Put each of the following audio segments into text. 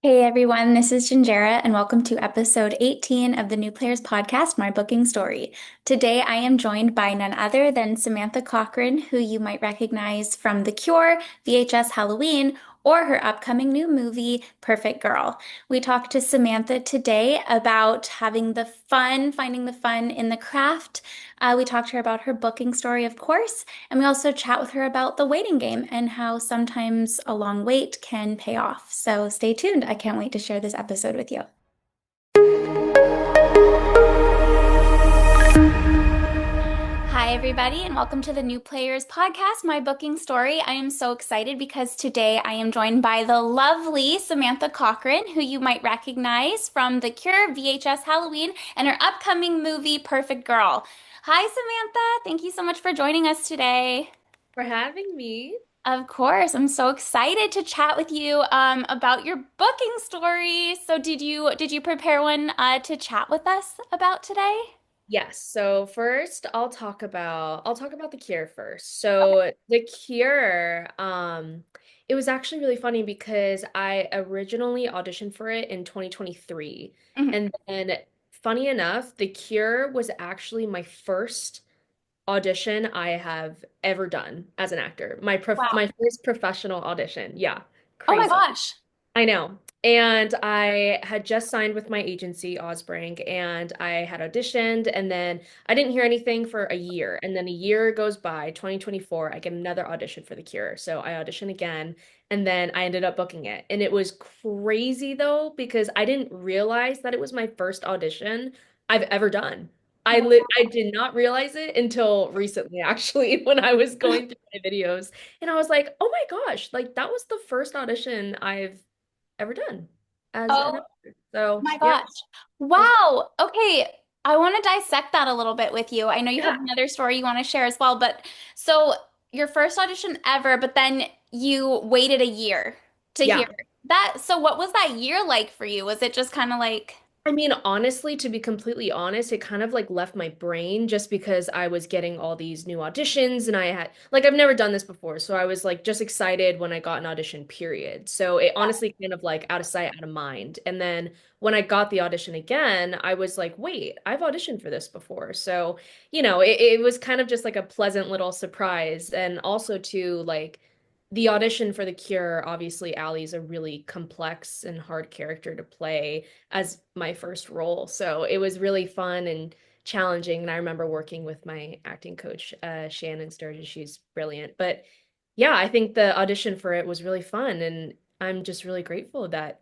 Hey everyone, this is Gingera, and welcome to episode 18 of the New Players Podcast, My Booking Story. Today I am joined by none other than Samantha Cochrane, who you might recognize from The Cure, VHS Halloween, or her upcoming new movie, Perfect Girl. We talked to Samantha today about having the fun, finding the fun in the craft. We talked to her about her booking story, of course, and we also chat with her about the waiting game and how sometimes a long wait can pay off. So stay tuned. I can't wait to share this episode with you. Hi, everybody, and welcome to the New Players Podcast, My Booking Story. I am so excited because today I am joined by the lovely Samantha Cochrane, who you might recognize from The Cure, VHS Halloween, and her upcoming movie, Perfect Girl. Hi, Samantha. Thank you so much for joining us today. For having me. Of course, I'm so excited to chat with you about your booking story. So, did you prepare one to chat with us about today? Yes. So first I'll talk about The Cure first. So The Cure, it was actually really funny because I originally auditioned for it in 2023. Mhm. And then funny enough, The Cure was actually my first audition I have ever done as an actor. Wow. My first professional audition. Yeah. Oh my Crazy. gosh. I know. And I had just signed with my agency, Osbrink, and I had auditioned, and then I didn't hear anything for a year. And then a year goes by, 2024, I get another audition for The Cure. So I audition again, and then I ended up booking it. And it was crazy though, because I didn't realize that it was my first audition I've ever done. I did not realize it until recently, actually, when I was going through my videos. And I was like, oh my gosh, like that was the first audition I've ever done as an Oh actor. So my yeah, gosh. it was Wow. Okay. I want to dissect that a little bit with you. I know you have yeah, another story you want to share as well, but so your first audition ever, but then you waited a year to hear yeah. that. So what was that year like for you? Was it just kind of like, I mean, honestly, to be completely honest, it kind of like left my brain just because I was getting all these new auditions and I had like I've never done this before. So I was like just excited when I got an audition, period. So it honestly kind of like out of sight, out of mind. And then when I got the audition again, I was like, wait, I've auditioned for this before. So, it was kind of just like a pleasant little surprise. And also too, like the audition for The Cure, obviously Allie's a really complex and hard character to play as my first role. So it was really fun and challenging. And I remember working with my acting coach, Shannon Sturgis. She's brilliant. But yeah, I think the audition for it was really fun. And I'm just really grateful that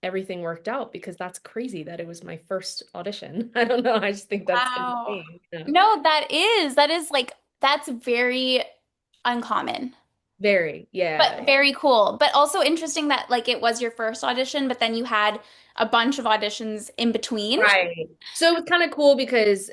everything worked out because that's crazy that it was my first audition. I don't know. I just think that's wow. insane. Yeah. No, that is like, that's very uncommon, Very, but yeah. very cool. But also interesting that like it was your first audition, but then you had a bunch of auditions in between. Right. So it was kind of cool because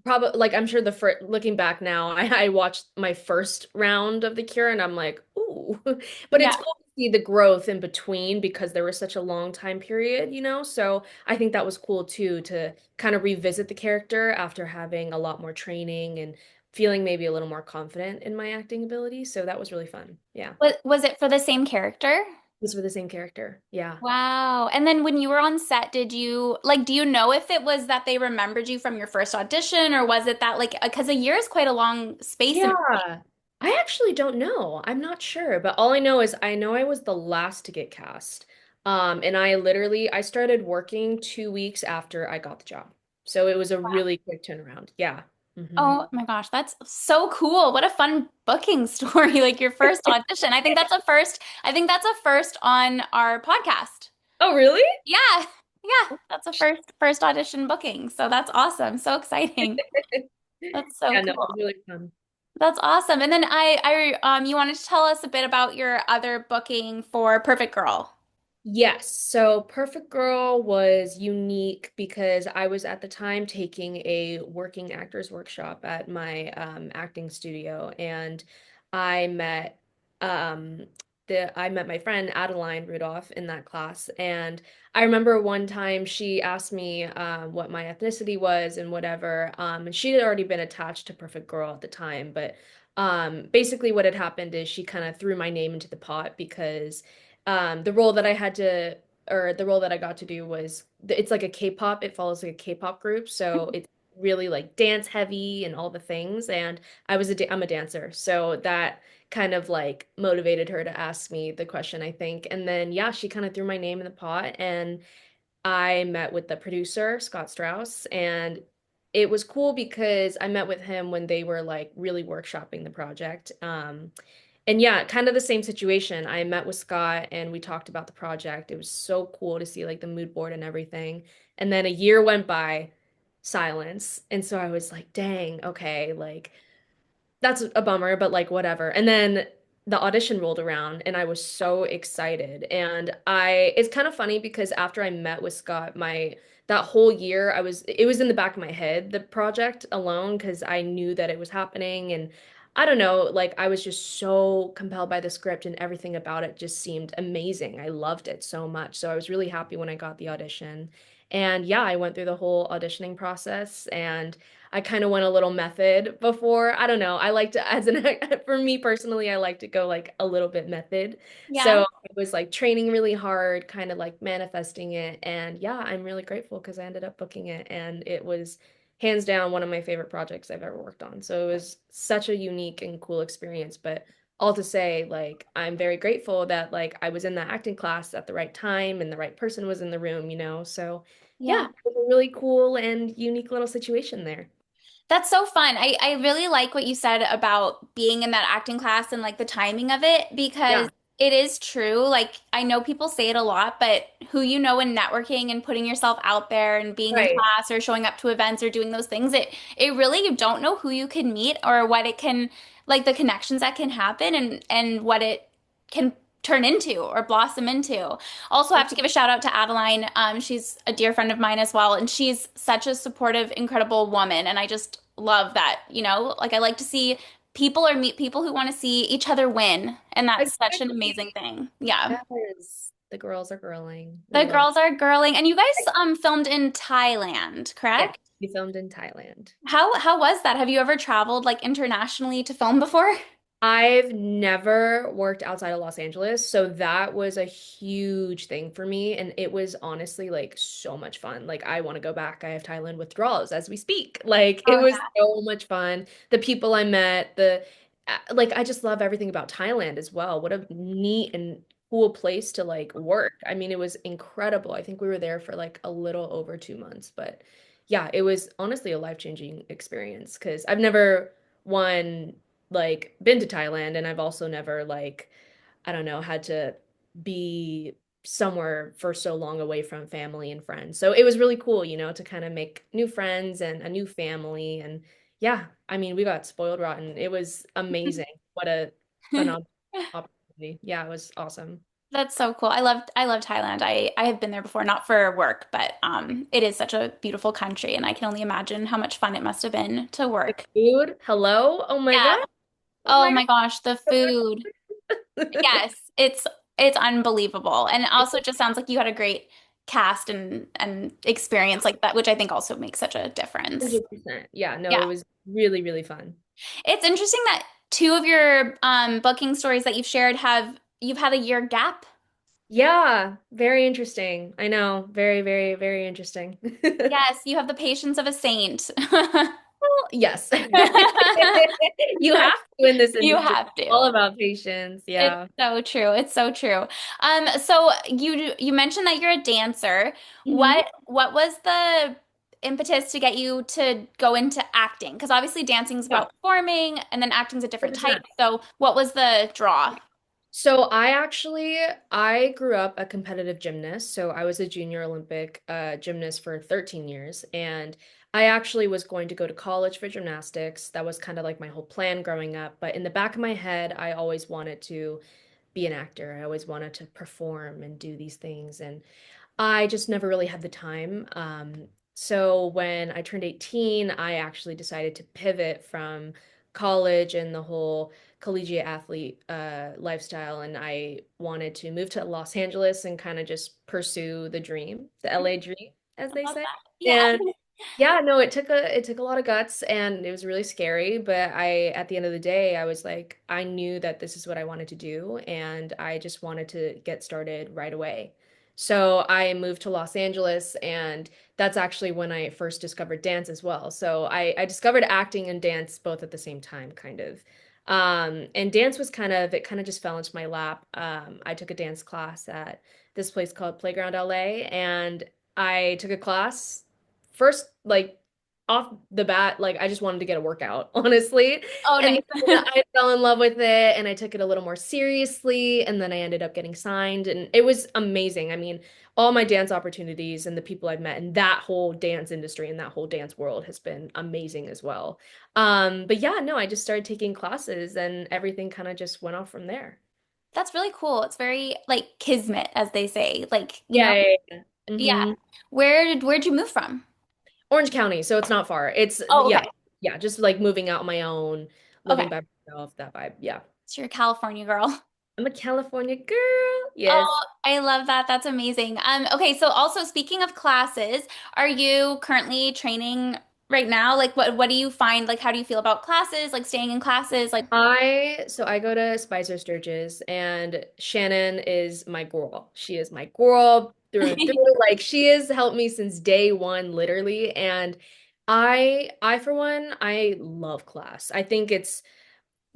probably like I'm sure the first looking back now, I watched my first round of The Cure and I'm like, ooh. But Yeah. it's cool to see the growth in between because there was such a long time period. So I think that was cool too to kind of revisit the character after having a lot more training and feeling maybe a little more confident in my acting ability. So that was really fun. Yeah. Was it for the same character? It was for the same character. Yeah. Wow. And then when you were on set, did you like, do you know if it was that they remembered you from your first audition or was it that like, because a year is quite a long space in Yeah. I actually don't know. I'm not sure, but all I know is I know I was the last to get cast. And I started working 2 weeks after I got the job. So it was a really quick turnaround. Yeah. Oh my gosh, that's so cool. What a fun booking story, like your first audition. I think that's a first on our podcast. Oh, really? Yeah. Yeah, that's a first audition booking. So that's awesome. So exciting. That's so Yeah, no, it was cool. really fun. That's awesome. And then you wanted to tell us a bit about your other booking for Perfect Girl. Yes, so Perfect Girl was unique because I was at the time taking a working actors workshop at my acting studio, and I met um, I met my friend Adeline Rudolph in that class, and I remember one time she asked me what my ethnicity was and whatever, and she had already been attached to Perfect Girl at the time, but basically what had happened is she kind of threw my name into the pot because the role that I had to or the role that I got to do was it's like a K-pop. It follows like a K-pop group, so it's really like dance heavy and all the things. And I'm a dancer, so that kind of like motivated her to ask me the question, I think. And then yeah, she kind of threw my name in the pot, and I met with the producer, Scott Strauss, and it was cool because I met with him when they were like really workshopping the project. And yeah, kind of the same situation. I met with Scott and we talked about the project. It was so cool to see like the mood board and everything. And then a year went by, silence. And so I was like, dang, okay, like that's a bummer, but like whatever. And then the audition rolled around and I was so excited. And it's kind of funny because after I met with Scott, that whole year it was in the back of my head, the project alone, because I knew that it was happening. And I don't know, like I was just so compelled by the script and everything about it just seemed amazing. I loved it so much. So I was really happy when I got the audition. And yeah, I went through the whole auditioning process and I kind of went a little method before. I don't know. I like to, for me personally, I like to go like a little bit method. Yeah. So I was like training really hard, kind of like manifesting it. And yeah, I'm really grateful because I ended up booking it. And it was hands down one of my favorite projects I've ever worked on. So it was such a unique and cool experience. But all to say, like, I'm very grateful that like I was in that acting class at the right time and the right person was in the room, you know? So yeah, Yeah. it was a really cool and unique little situation there. That's so fun. I really like what you said about being in that acting class and like the timing of it because Yeah, it is true. Like I know people say it a lot, but who you know in networking and putting yourself out there and being in right. class or showing up to events or doing those things, it really you don't know who you can meet or what it can like the connections that can happen and what it can turn into or blossom into. Also, I have to give a shout out to Adeline. She's a dear friend of mine as well, and she's such a supportive, incredible woman. And I just love that, like I like to see people or meet people who want to see each other win. And that's such an amazing Exactly. thing. Yeah. Yes. The girls are girling. We The love girls are girling. And you guys filmed in Thailand, it. correct? We filmed in Thailand. How was that? Have you ever traveled like internationally to film before? I've never worked outside of Los Angeles, so that was a huge thing for me. And it was honestly like so much fun. Like, I want to go back. I have Thailand withdrawals as we speak. Like, it Oh was yeah. so much fun. The people I met, like, I just love everything about Thailand as well. What a neat and cool place to like work. I mean, it was incredible. I think we were there for like a little over 2 months, but yeah, it was honestly a life-changing experience because I've never one like been to Thailand and I've also never like I don't know had to be somewhere for so long away from family and friends. So it was really cool, you know, to kind of make new friends and a new family and yeah, I mean, we got spoiled rotten. It was amazing. What a phenomenal opportunity. Yeah, it was awesome. That's so cool. I love Thailand. I have been there before, not for work, but it is such a beautiful country and I can only imagine how much fun it must have been to The work. food, hello. Oh my Yeah. God. Oh Oh my my gosh, the food. God. Yes, it's unbelievable. And also it just sounds like you had a great cast and experience like that, which I think also makes such a difference. 100%. Yeah, no, Yeah. it was really, really fun. It's interesting that two of your booking stories that you've shared have you've had a year gap. Yeah, very interesting. I know. Very, very, very interesting. Yes, you have the patience of a saint. Yes. You have to in this You industry. have All to. about patience. It's Yeah. so true. It's so true. So you mentioned that you're a dancer. hmm What was the impetus to get you to go into acting? Because obviously dancing's Yeah, about performing and then acting's a different type. 100%. So what was the draw? So I grew up a competitive gymnast. So I was a junior Olympic gymnast for 13 years. And I actually was going to go to college for gymnastics. That was kind of like my whole plan growing up. But in the back of my head, I always wanted to be an actor. I always wanted to perform and do these things. And I just never really had the time. So when I turned 18, I actually decided to pivot from college and the whole collegiate athlete lifestyle, and I wanted to move to Los Angeles and kind of just pursue the dream, the LA dream, as I they love say. that. Yeah. And yeah, no, it took a lot of guts and it was really scary, but I at the end of the day, I was like, I knew that this is what I wanted to do, and I just wanted to get started right away. So I moved to Los Angeles, and that's actually when I first discovered dance as well. So I discovered acting and dance both at the same time, kind of. And dance was it kind of just fell into my lap. I took a dance class at this place called Playground LA, and I took a class first, like off the bat, like I just wanted to get a workout, honestly. Oh, And nice. then I fell in love with it and I took it a little more seriously. And then I ended up getting signed, and it was amazing. I mean, all my dance opportunities and the people I've met in that whole dance industry and that whole dance world has been amazing as well. But yeah, no, I just started taking classes and everything kind of just went off from there. That's really cool. It's very like kismet, as they say. Like, Yeah, yeah, yeah. yeah. Where'd you move from? Orange County, so it's not far. It's Oh, yeah, okay. yeah, just like moving out on my own, Okay. living by myself, that vibe. Yeah. So you're a California girl. I'm a California girl. Yes. Oh, I love that. That's amazing. Okay, so also speaking of classes, are you currently training right now? Like what do you find? Like how do you feel about classes? Like staying in classes? Like I go to Spicer Sturgis, and Shannon is my girl. She is my girl through and through. Like she has helped me since day one, literally. And I for one, I love class. I think it's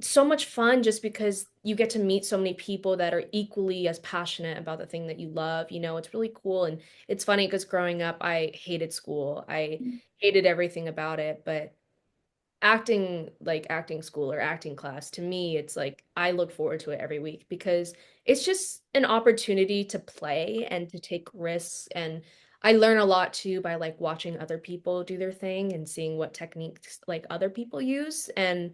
so much fun just because you get to meet so many people that are equally as passionate about the thing that you love. You know, it's really cool. And it's funny because growing up, I hated school. I hated everything about it, but acting school or acting class, to me it's like I look forward to it every week because it's just an opportunity to play and to take risks, and I learn a lot too by like watching other people do their thing and seeing what techniques like other people use. And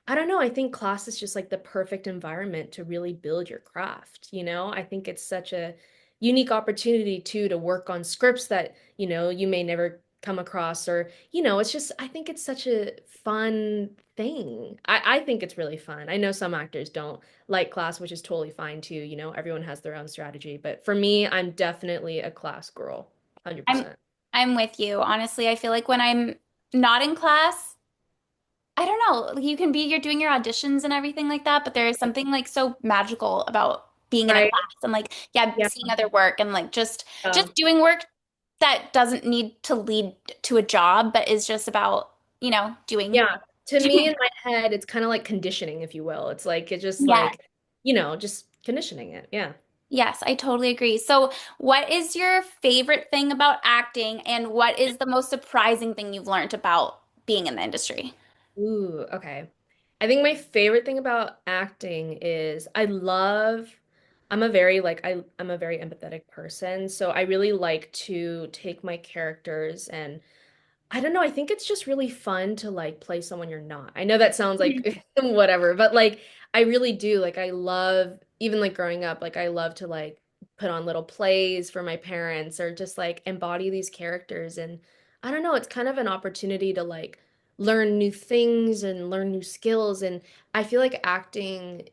I don't know, I think class is just like the perfect environment to really build your craft, you know? I think it's such a unique opportunity too to work on scripts that, you may never come across, or it's just, I think it's such a fun thing. I think it's really fun. I know some actors don't like class, which is totally fine too. Everyone has their own strategy. But for me, I'm definitely a class girl, I'm 100%. I'm with you. Honestly, I feel like when I'm not in class, I don't know. Like you're doing your auditions and everything like that, but there is something like so magical about being in a Right? class and like, yeah, Yeah. seeing other work and like Yeah. just doing work that doesn't need to lead to a job, but is just about, doing. Yeah. To me, in my head, it's kind of like conditioning, if you will. It's like, it's just Yeah. like, just conditioning it. Yeah. Yes, I totally agree. So, what is your favorite thing about acting, and what is the most surprising thing you've learned about being in the industry? Ooh, okay. I think my favorite thing about acting is I'm a very I'm a very empathetic person, so I really like to take my characters, and I don't know, I think it's just really fun to like play someone you're not. I know that sounds like whatever, but like I really do. Like I love, even like growing up, like I love to like put on little plays for my parents or just like embody these characters. And I don't know, it's kind of an opportunity to like learn new things and learn new skills. And I feel like acting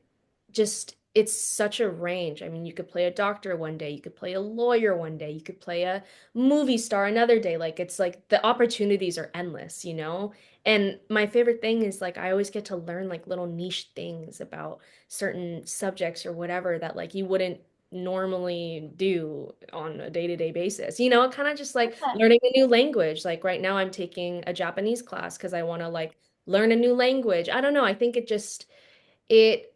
just, it's such a range. I mean, you could play a doctor one day, you could play a lawyer one day, you could play a movie star another day. Like it's like the opportunities are endless, you know? And my favorite thing is like I always get to learn like little niche things about certain subjects or whatever that like you wouldn't normally do on a day-to-day basis. Kind of just like learning a new language. Like right now I'm taking a Japanese class because I want to like learn a new language. I don't know. I think it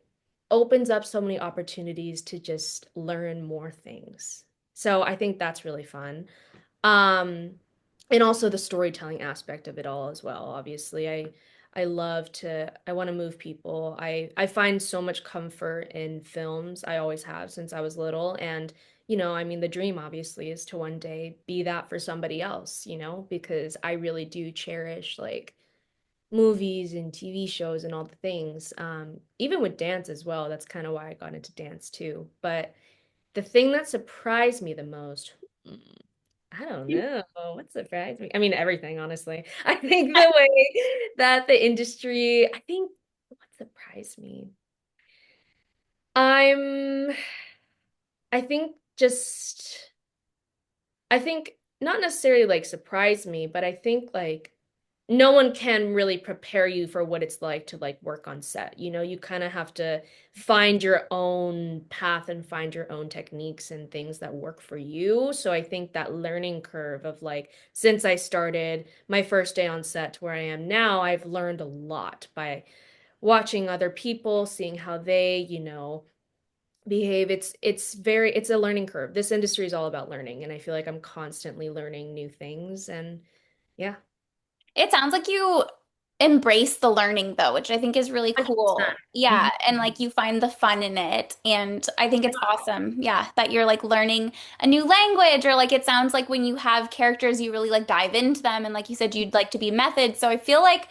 opens up so many opportunities to just learn more things. So I think that's really fun. Um, and also the storytelling aspect of it all as well. Obviously, I want to move people. I find so much comfort in films. I always have since I was little. And, I mean, the dream obviously is to one day be that for somebody else, because I really do cherish like movies and TV shows and all the things. Even with dance as well. That's kind of why I got into dance too. But the thing that surprised me the most, hmm, I don't know. What surprised me? I mean, everything, honestly. I think the way that the industry, I think what surprised me? I'm, I think I think not necessarily like surprised me, but I think like no one can really prepare you for what it's like to like work on set. You know, you kind of have to find your own path and find your own techniques and things that work for you. So I think that learning curve of like since I started my first day on set to where I am now, I've learned a lot by watching other people, seeing how they, behave. It's a learning curve. This industry is all about learning, and I feel like I'm constantly learning new things and yeah. It sounds like you embrace the learning though, which I think is really 100%. cool. Yeah, Mhm. and like you find the fun in it. And I think it's awesome. Yeah, that you're like learning a new language or like it sounds like when you have characters you really like dive into them and like you said you'd like to be method. So I feel like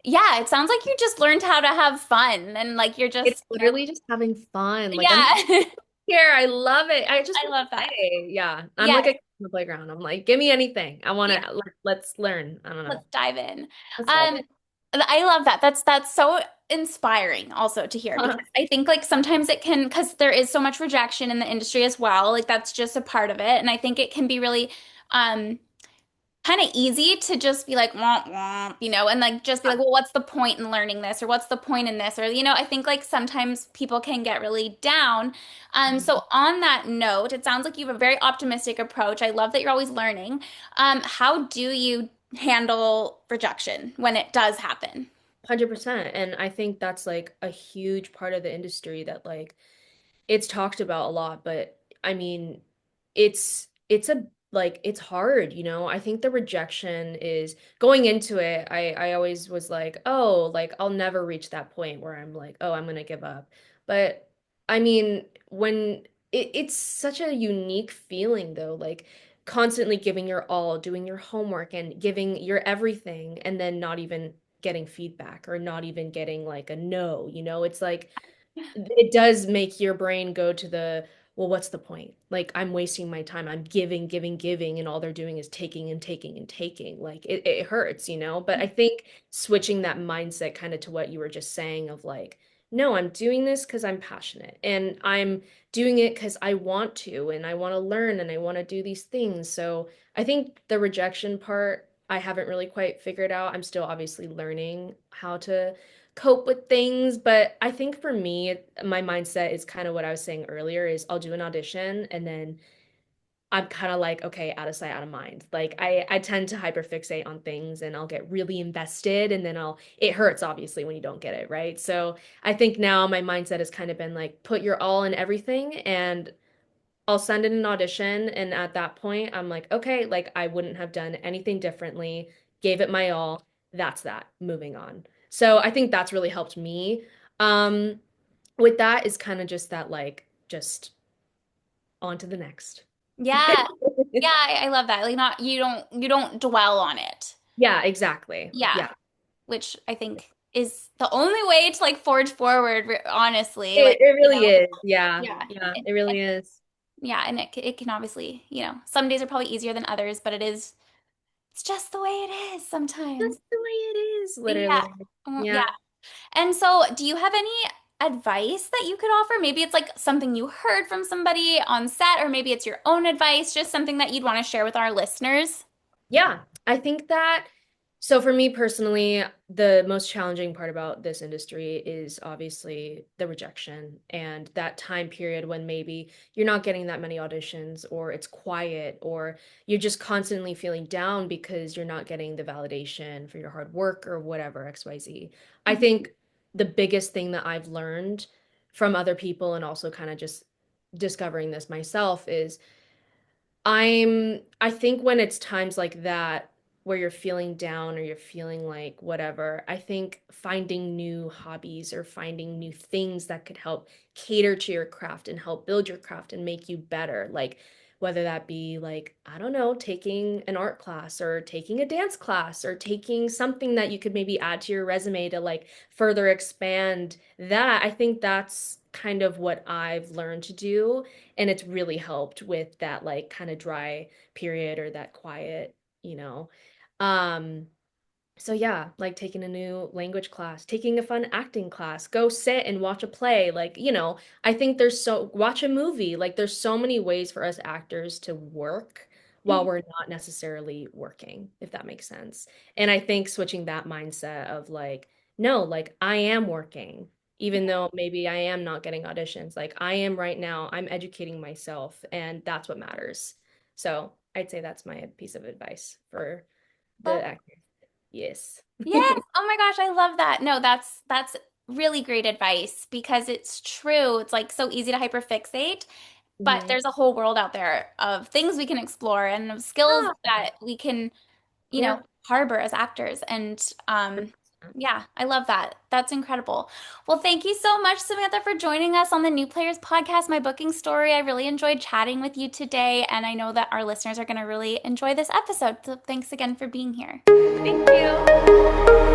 yeah, it sounds like you just learned how to have fun and like you're It's just, literally just having fun. Like I'm yeah. here. I love it. I just I want love to that. play. Yeah. I'm Yeah, like a kid on the playground. I'm like, give me anything. I want yeah. to let's learn. I don't know. Let's dive in. Let's dive Um, in. I love that. That's so inspiring also to hear because I think like sometimes it can because there is so much rejection in the industry as well. Like that's just a part of it. And I think it can be really um kind of easy to just be like womp womp, and like just be like, well, what's the point in learning this or what's the point in this? Or I think like sometimes people can get really down. So on that note, it sounds like you have a very optimistic approach. I love that you're always learning. How do you handle rejection when it does happen? 100%. And I think that's like a huge part of the industry that like it's talked about a lot, but I mean, it's a like it's hard, you know. I think the rejection is going into it. I always was like, oh, like I'll never reach that point where I'm like, oh, I'm gonna give up. But I mean, when it's such a unique feeling though, like constantly giving your all, doing your homework and giving your everything, and then not even getting feedback or not even getting like a no, you know, it's like it does make your brain go to the, well, what's the point? Like, I'm wasting my time. I'm giving, giving, giving, and all they're doing is taking and taking and taking. Like, it hurts, you know? But I think switching that mindset kind of to what you were just saying of like, no, I'm doing this because I'm passionate and I'm doing it because I want to and I want to learn and I want to do these things. So I think the rejection part, I haven't really quite figured out. I'm still obviously learning how to cope with things. But I think for me, my mindset is kind of what I was saying earlier is I'll do an audition and then I'm kind of like, okay, out of sight, out of mind. Like I tend to hyperfixate on things and I'll get really invested and then it hurts obviously when you don't get it, right? So I think now my mindset has kind of been like, put your all in everything and I'll send in an audition. And at that point, I'm like, okay, like I wouldn't have done anything differently, gave it my all. That's that, moving on. So I think that's really helped me. Um, with that is kind of just that, like, just on to the next. Yeah. Yeah, I love that. Like not you don't dwell on it. Yeah, exactly. Yeah. Yeah. Which I think is the only way to like forge forward, honestly. Like, It really is. Yeah. yeah. Yeah, it really is. Yeah, and it can obviously, some days are probably easier than others, but it's just the way it is sometimes. That's the way it is, Yeah. literally. Yeah. Yeah. And so, do you have any advice that you could offer? Maybe it's like something you heard from somebody on set, or maybe it's your own advice, just something that you'd want to share with our listeners. Yeah, I think that so for me personally, the most challenging part about this industry is obviously the rejection and that time period when maybe you're not getting that many auditions or it's quiet or you're just constantly feeling down because you're not getting the validation for your hard work or whatever, XYZ. I Mhm. think the biggest thing that I've learned from other people and also kind of just discovering this myself is I think when it's times like that where you're feeling down or you're feeling like whatever, I think finding new hobbies or finding new things that could help cater to your craft and help build your craft and make you better. Like whether that be like, I don't know, taking an art class or taking a dance class or taking something that you could maybe add to your resume to like further expand that. I think that's kind of what I've learned to do and it's really helped with that like kind of dry period or that quiet, you know. Um, so yeah, like taking a new language class, taking a fun acting class, go sit and watch a play, like, I think watch a movie. Like there's so many ways for us actors to work while we're not necessarily working, if that makes sense. And I think switching that mindset of like, no, like I am working, even though maybe I am not getting auditions, like I am right now, I'm educating myself, and that's what matters. So I'd say that's my piece of advice for Love the actors. Yes. Yes. Oh my gosh, I love that. No, that's really great advice because it's true. It's like so easy to hyperfixate, but Hmm. there's a whole world out there of things we can explore and of skills Ah, that we can, yeah. harbor as actors. And yeah, I love that. That's incredible. Well, thank you so much, Samantha, for joining us on the New Players podcast, My Booking Story. I really enjoyed chatting with you today, and I know that our listeners are going to really enjoy this episode. So thanks again for being here. Thank you.